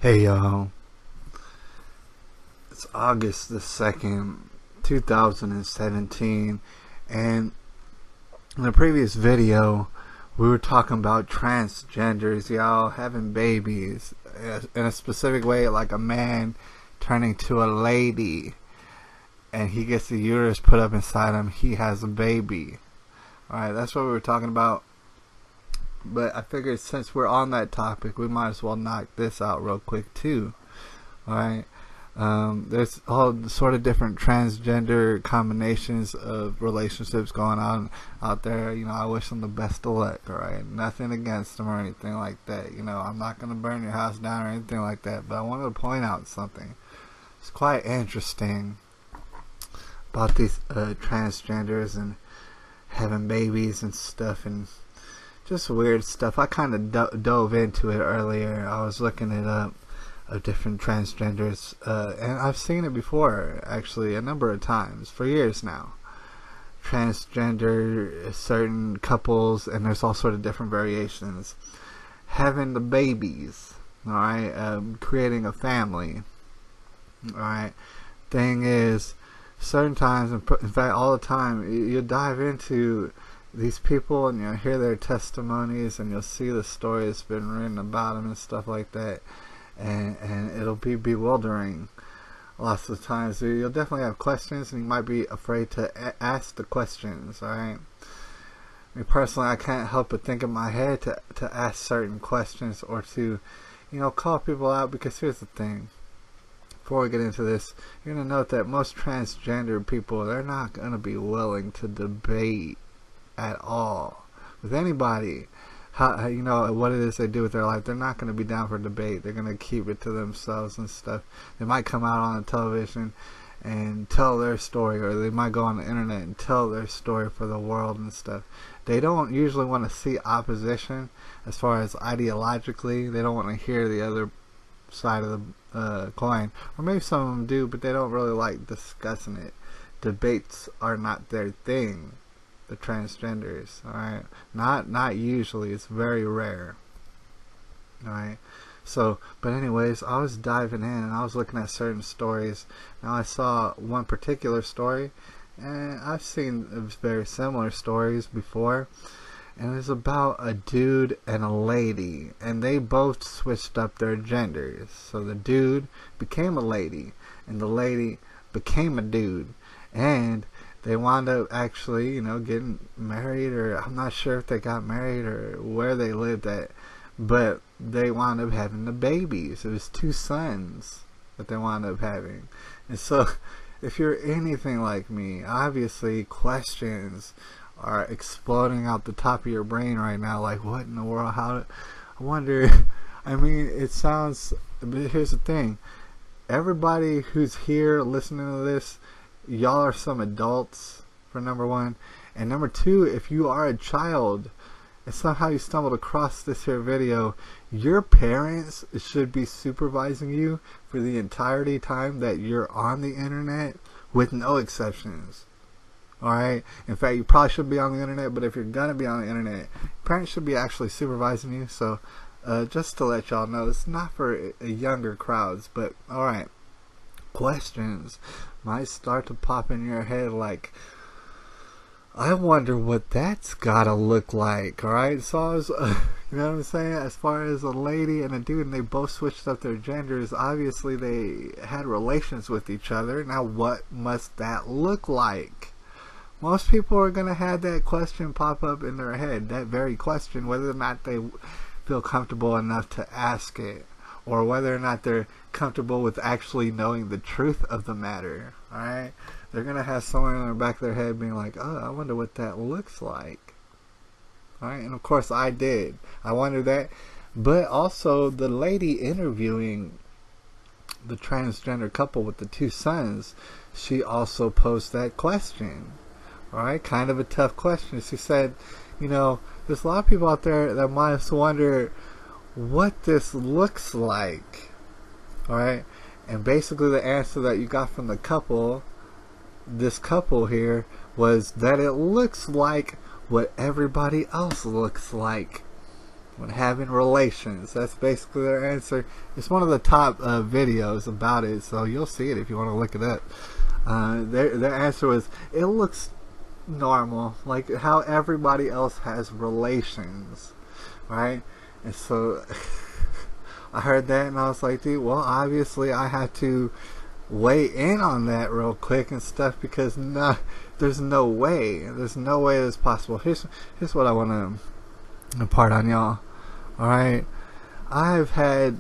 Hey y'all, it's August the 2nd, 2017, and in the previous video, we were talking about transgenders, y'all, having babies, in a specific way, like a man turning to a lady, and he gets the uterus put up inside him, he has a baby. Alright, that's what we were talking about, but I figured since we're on that topic, we might as well knock this out real quick too. Alright. There's all sort of different transgender combinations of relationships going on out there. You know, I wish them the best of luck, alright? Nothing against them or anything like that. You know, I'm not going to burn your house down or anything like that. But I wanted to point out something. It's quite interesting about these transgenders and having babies and stuff and just weird stuff. I kind of dove into it earlier. I was looking it up, of different transgenders, and I've seen it before, actually, a number of times, for years now. Transgender, certain couples, and there's all sort of different variations, having the babies, alright, creating a family, alright. Thing is, certain times, in fact all the time, you dive into these people and you'll hear their testimonies and you'll see the story that's been written about them and stuff like that. And it'll be bewildering lots of times. You'll definitely have questions and you might be afraid to ask the questions, alright? Me personally, I can't help but think in my head to ask certain questions or to, you know, call people out, because here's the thing. Before we get into this, you're going to note that most transgender people, they're not going to be willing to debate at all with anybody. How, you know, what it is they do with their life. They're not going to be down for debate. They're going to keep it to themselves and stuff. They might come out on the television and tell their story, or they might go on the internet and tell their story for the world and stuff. They don't usually want to see opposition as far as ideologically. They don't want to hear the other side of the coin. Or maybe some of them do, but they don't really like discussing it. Debates are not their thing. The transgenders, alright? Not usually. It's very rare. Alright? So, but anyways, I was diving in and I was looking at certain stories. Now I saw one particular story, and I've seen very similar stories before. And it's about a dude and a lady, and they both switched up their genders. So the dude became a lady, and the lady became a dude. And they wound up actually, you know, getting married, or I'm not sure if they got married or where they lived at, but they wound up having the babies. It was 2 sons that they wound up having. And so, if you're anything like me, obviously questions are exploding out the top of your brain right now, like, what in the world, how, I wonder, I mean, it sounds, but here's the thing, everybody who's here listening to this, y'all are some adults, for number one, and number two, if you are a child and somehow you stumbled across this here video, your parents should be supervising you for the entirety time that you're on the internet, with no exceptions. Alright? In fact, you probably shouldn't be on the internet, but if you're gonna be on the internet, parents should be actually supervising you. So just to let y'all know, it's not for younger crowds, but alright, questions might start to pop in your head, like, I wonder what that's gotta look like. Alright, so I was, you know what I'm saying, as far as a lady and a dude, and they both switched up their genders, obviously they had relations with each other. Now what must that look like? Most people are gonna have that question pop up in their head, that very question, whether or not they feel comfortable enough to ask it, or whether or not they're comfortable with actually knowing the truth of the matter. Alright? They're going to have someone in the back of their head being like, oh, I wonder what that looks like. Alright? And of course I did. I wondered that. But also the lady interviewing the transgender couple with the 2 sons, she also posed that question. Alright? Kind of a tough question. She said, you know, there's a lot of people out there that might wonder what this looks like. Alright? And basically the answer that you got from the couple, this couple here, was that it looks like what everybody else looks like. when having relations. That's basically their answer. It's one of the top videos about it, so you'll see it if you want to look it up. Their answer was, it looks normal, like how everybody else has relations, right? And so I heard that and I was like, dude, well, obviously I had to weigh in on that real quick and stuff, because there's no way it's possible. Here's what I want to impart on y'all. Alright, I've had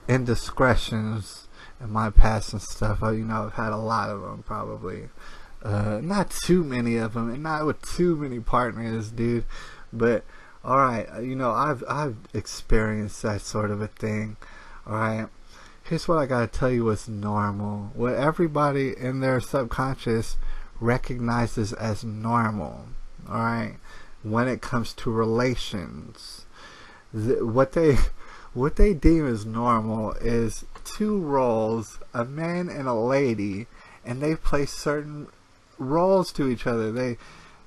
indiscretions in my past and stuff. I've had a lot of them, probably. Not too many of them, and not with too many partners, dude. But alright, I've experienced that sort of a thing. Alright, here's what I gotta tell you what's normal. What everybody in their subconscious recognizes as normal. Alright, when it comes to relations, what they deem as normal is two roles, a man and a lady, and they play certain roles to each other.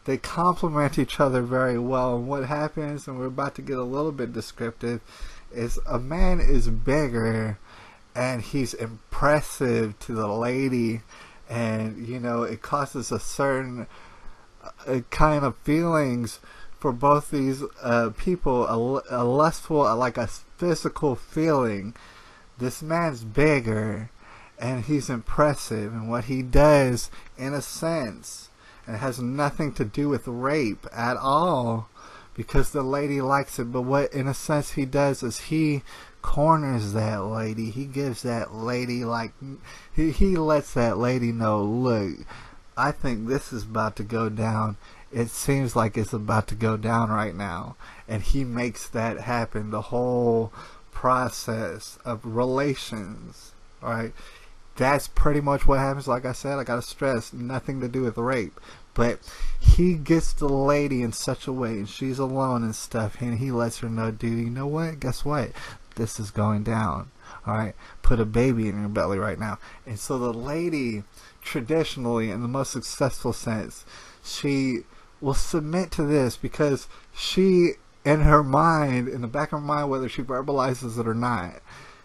They complement each other very well. And what happens, and we're about to get a little bit descriptive, is a man is bigger and he's impressive to the lady, and it causes a certain kind of feelings for both these people, a lustful, like a physical feeling. This man's bigger and he's impressive, and what he does, in a sense, it has nothing to do with rape at all, because the lady likes it. But what, in a sense, he does is he corners that lady. He gives that lady, like, he lets that lady know, look, I think this is about to go down. It seems like it's about to go down right now. And he makes that happen. The whole process of relations, right? That's pretty much what happens. Like I said, I gotta stress, nothing to do with rape. But he gets the lady in such a way, and she's alone and stuff, and he lets her know, dude, you know what? Guess what? This is going down. Alright? Put a baby in your belly right now. And so the lady, traditionally, in the most successful sense, she will submit to this, because she, in her mind, in the back of her mind, whether she verbalizes it or not,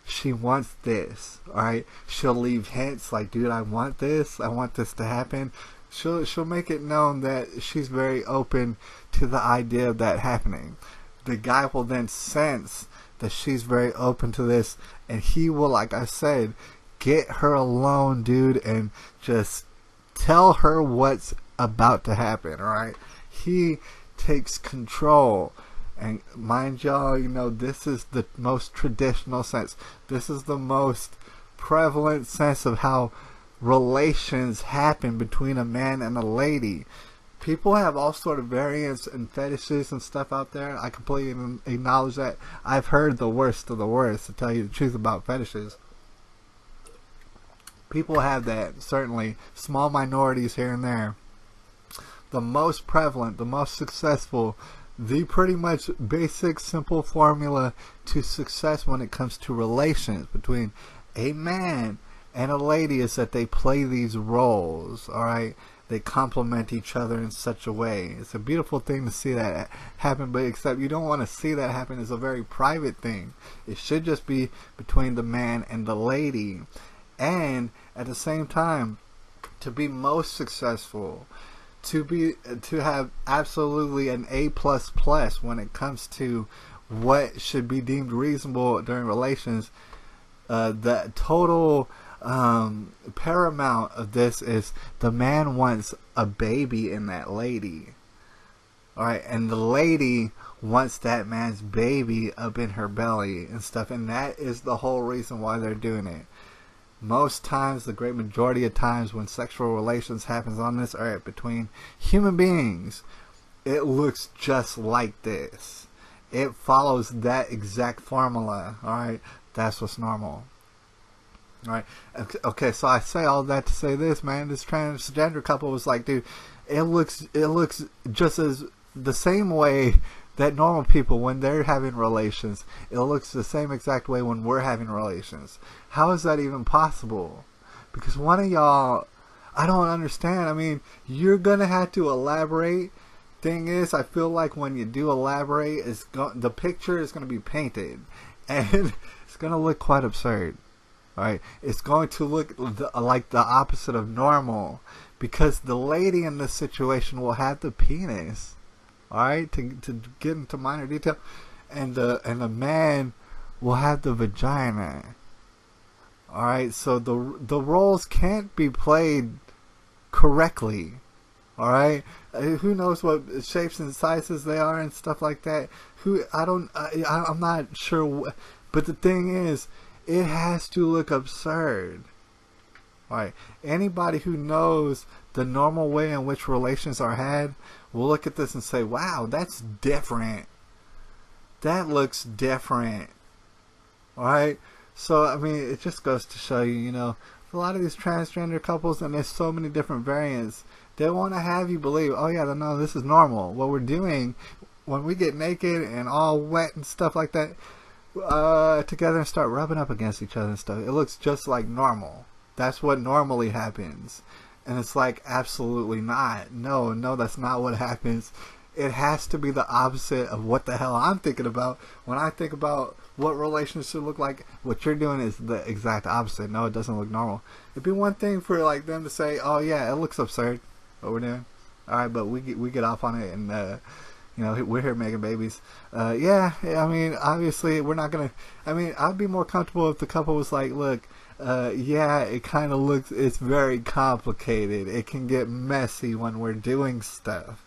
she wants this. Alright? She'll leave hints like, dude, I want this to happen. She'll make it known that she's very open to the idea of that happening. The guy will then sense that she's very open to this, and he will, like I said, get her alone, dude, and just tell her what's about to happen. Alright? He takes control. And mind y'all, this is the most traditional sense. This is the most prevalent sense of how relations happen between a man and a lady. People have all sort of variants and fetishes and stuff out there. I completely acknowledge that. I've heard the worst of the worst, to tell you the truth, about fetishes. People have that, certainly. Small minorities here and there. The most prevalent, the most successful, the pretty much basic, simple formula to success when it comes to relations between a man and a lady is that they play these roles. Alright? They complement each other in such a way. It's a beautiful thing to see that happen, but except you don't want to see that happen as a very private thing. It should just be between the man and the lady. And at the same time, to be most successful, to have absolutely an A++ when it comes to what should be deemed reasonable during relations, the total paramount of this is the man wants a baby in that lady. Alright, and the lady wants that man's baby up in her belly and stuff, and that is the whole reason why they're doing it. Most times, the great majority of times when sexual relations happens on this earth between human beings, it looks just like this. It follows that exact formula. Alright, that's what's normal. Alright, okay, so I say all that to say this, man. This transgender couple was like, dude, it looks just as the same way that normal people, when they're having relations, it looks the same exact way when we're having relations. How is that even possible? Because one of y'all, I don't understand. I mean, you're gonna have to elaborate thing is, I feel like when you do elaborate, the picture is going to be painted, and it's going to look quite absurd. Right? It's going to look like the opposite of normal, because the lady in this situation will have the penis. All right, to get into minor detail, and the man will have the vagina. All right, so the roles can't be played correctly. All right, who knows what shapes and sizes they are and stuff like that? I'm not sure. But the thing is, it has to look absurd. All right, anybody who knows the normal way in which relations are had will look at this and say, "Wow, that's different. That looks different." All right. So, I mean, it just goes to show you, you know, a lot of these transgender couples, and there's so many different variants, they want to have you believe, oh yeah, no, this is normal. What we're doing when we get naked and all wet and stuff like that together and start rubbing up against each other and stuff, it looks just like normal. That's what normally happens. And it's like, absolutely not. No, that's not what happens. It has to be the opposite of what the hell I'm thinking about. When I think about what relations should look like, what you're doing is the exact opposite. No, it doesn't look normal. It'd be one thing for like them to say, oh yeah, it looks absurd what we're doing. Alright, but we get off on it, and you know, we're here making babies. Yeah, I mean, obviously we're not gonna, I mean, I'd be more comfortable if the couple was like, look, yeah, it kind of looks, it's very complicated. It can get messy when we're doing stuff.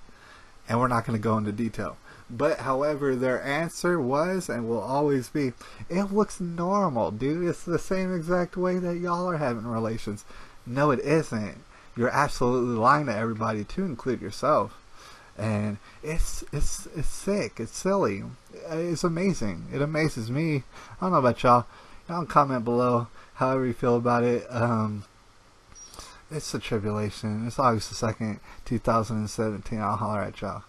And we're not going to go into detail. But, however, their answer was and will always be, it looks normal, dude. It's the same exact way that y'all are having relations. No, it isn't. You're absolutely lying to everybody, to include yourself. And it's sick. It's silly. It's amazing. It amazes me. I don't know about y'all. Y'all comment below however you feel about it. It's a tribulation. It's August the 2nd, 2017. I'll holler at y'all.